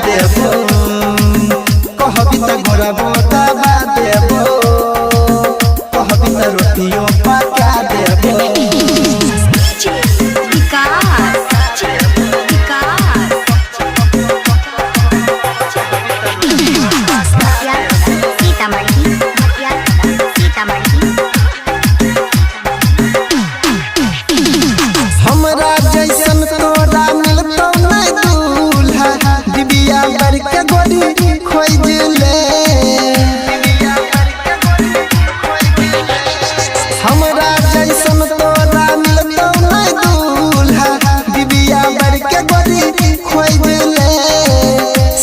देबो कहबी त गोरा बोता बा देबो कहबी त रोटियो पका देबो हमरा जैसन तोरा मिलतो नहीं दूल्हा दिबिया बर के गोरी खोज ले हमरा जैसन तोरा मिलतो नहीं दूल्हा दिबिया बर के गोरी खोज ले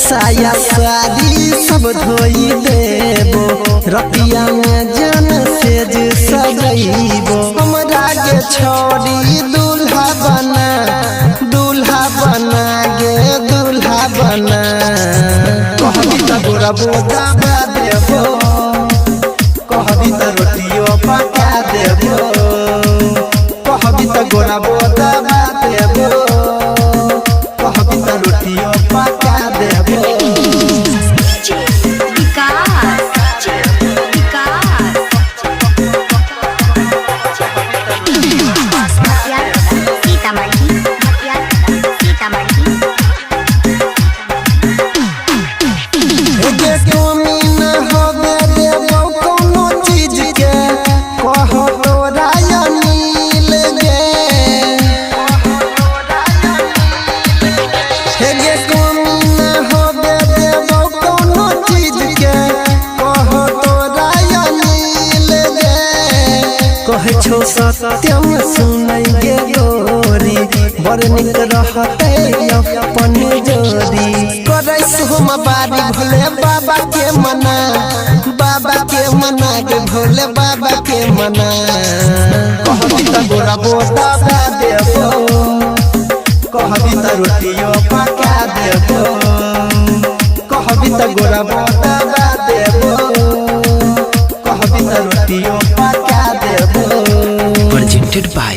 साया साड़ी सब धोई देबो रतिया में जन सेज सजैबो हमरा के छोड़ी दूल्हा बना गे दूल्हा बना कहबी त गोरा बोता बा देबो कहबी त रोटियो पका देबो कहबी त गोरा बोता बा देबो कहबी त रोटियो पका देबो छो सत्यम सुनै गे गोरी बड़ निक रहते अपन जोड़ी करे सोम बारी भोले बाबा के मना गे भोले बाबा के मना कहबी त गोरा बोता बा देबो कहबी त रोटियो पका देबो कहबी त गोरा बोता बा देबो कहबी त रोटियो पका देबो presented by